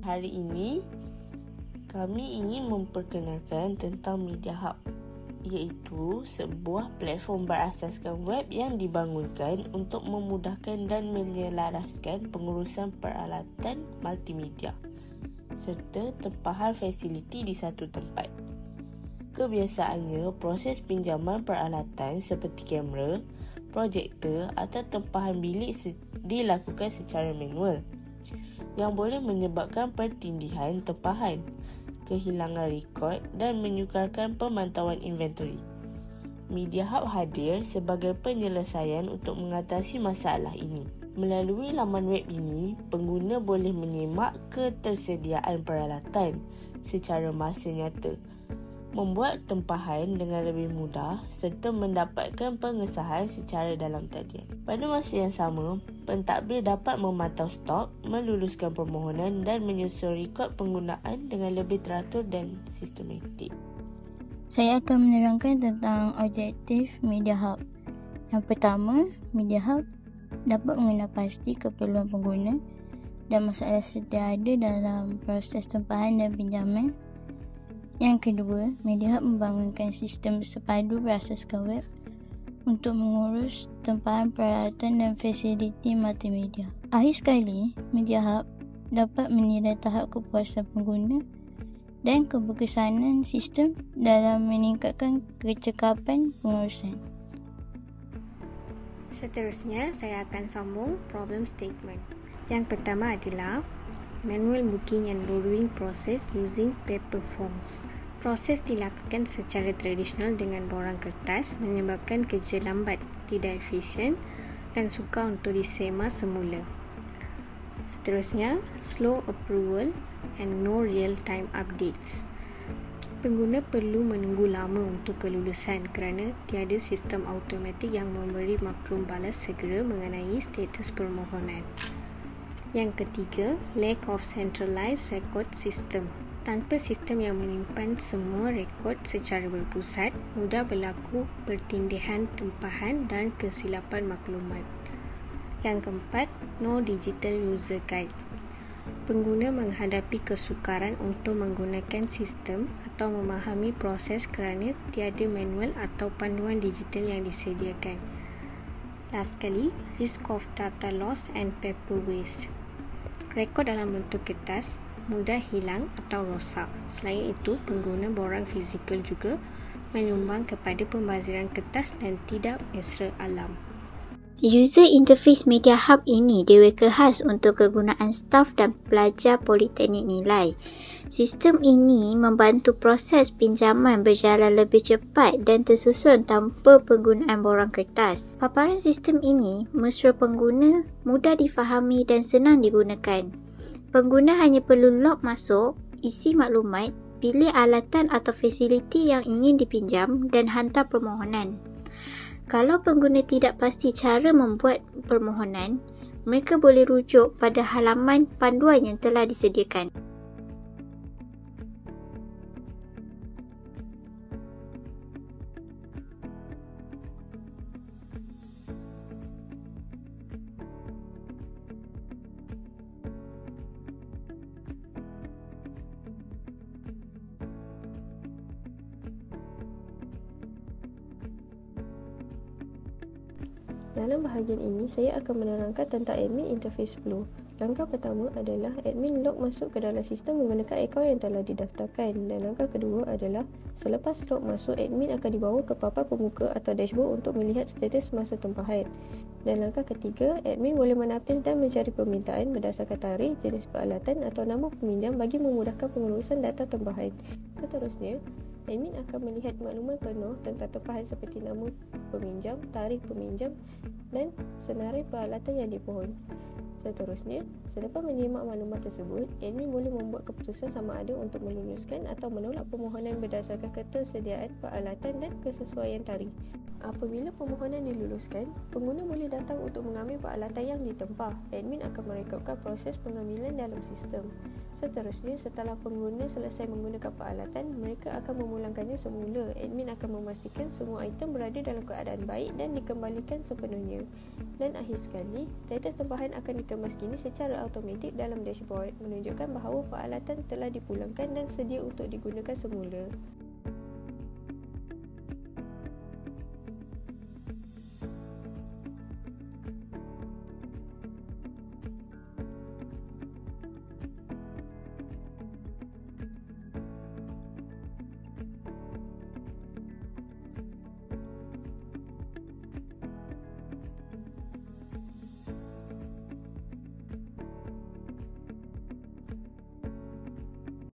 Hari ini, kami ingin memperkenalkan tentang Media Hub, iaitu sebuah platform berasaskan web yang dibangunkan untuk memudahkan dan menyelaraskan pengurusan peralatan multimedia serta tempahan fasiliti di satu tempat. Kebiasaannya, proses pinjaman peralatan seperti kamera, projektor atau tempahan bilik dilakukan secara manual yang boleh menyebabkan pertindihan tempahan, kehilangan rekod dan menyukarkan pemantauan inventory. Media Hub hadir sebagai penyelesaian untuk mengatasi masalah ini. Melalui laman web ini, pengguna boleh menyemak ketersediaan peralatan secara masa nyata, membuat tempahan dengan lebih mudah serta mendapatkan pengesahan secara dalam talian. Pada masa yang sama, pentadbir dapat memantau stok, meluluskan permohonan dan menyusun rekod penggunaan dengan lebih teratur dan sistematik. Saya akan menerangkan tentang objektif Media Hub. Yang pertama, Media Hub dapat mengenal pasti keperluan pengguna dan masalah sedia ada dalam proses tempahan dan pinjaman. Yang kedua, Media Hub membangunkan sistem bersepadu berasaskan web untuk mengurus tempahan peralatan dan fasiliti multimedia. Akhir sekali, Media Hub dapat menilai tahap kepuasan pengguna dan keberkesanan sistem dalam meningkatkan kecekapan pengurusan. Seterusnya, saya akan sambung problem statement. Yang pertama adalah manual booking and borrowing process using paper forms. Proses dilakukan secara tradisional dengan borang kertas menyebabkan kerja lambat, tidak efisien dan sukar untuk disema semula. Seterusnya, slow approval and no real-time updates. Pengguna perlu menunggu lama untuk kelulusan kerana tiada sistem automatik yang memberi maklum balas segera mengenai status permohonan. Yang ketiga, lack of centralized record system. Tanpa sistem yang menyimpan semua rekod secara berpusat, mudah berlaku pertindihan tempahan dan kesilapan maklumat. Yang keempat, no digital user guide. Pengguna menghadapi kesukaran untuk menggunakan sistem atau memahami proses kerana tiada manual atau panduan digital yang disediakan. Last sekali, risk of data loss and paper waste. Rekod dalam bentuk kertas mudah hilang atau rosak. Selain itu, pengguna borang fizikal juga menyumbang kepada pembaziran kertas dan tidak mesra alam. User interface Media Hub ini direka khas untuk kegunaan staf dan pelajar Politeknik Nilai. Sistem ini membantu proses pinjaman berjalan lebih cepat dan tersusun tanpa penggunaan borang kertas. Paparan sistem ini mesra pengguna, mudah difahami dan senang digunakan. Pengguna hanya perlu log masuk, isi maklumat, pilih alatan atau fasiliti yang ingin dipinjam dan hantar permohonan. Kalau pengguna tidak pasti cara membuat permohonan, mereka boleh rujuk pada halaman panduan yang telah disediakan. Dalam bahagian ini, saya akan menerangkan tentang admin interface flow. Langkah pertama adalah admin log masuk ke dalam sistem menggunakan akaun yang telah didaftarkan, dan langkah kedua adalah selepas log masuk, admin akan dibawa ke papan pemuka atau dashboard untuk melihat status masa tempahan. Dan langkah ketiga, admin boleh menapis dan mencari permintaan berdasarkan tarikh, jenis peralatan atau nama peminjam bagi memudahkan pengurusan data tempahan. Seterusnya, admin akan melihat maklumat penuh tentang tempahan seperti nama peminjam, tarikh peminjam dan senarai peralatan yang dipohon. Seterusnya, selepas menyimak maklumat tersebut, admin boleh membuat keputusan sama ada untuk meluluskan atau menolak permohonan berdasarkan ketersediaan peralatan dan kesesuaian tarikh. Apabila permohonan diluluskan, pengguna boleh datang untuk mengambil peralatan yang ditempah. Admin akan merekodkan proses pengambilan dalam sistem. Seterusnya, setelah pengguna selesai menggunakan peralatan, mereka akan memulangkannya semula. Admin akan memastikan semua item berada dalam keadaan baik dan dikembalikan sepenuhnya. Dan akhir sekali, status tempahan akan dikemas kini secara automatik dalam dashboard, menunjukkan bahawa peralatan telah dipulangkan dan sedia untuk digunakan semula.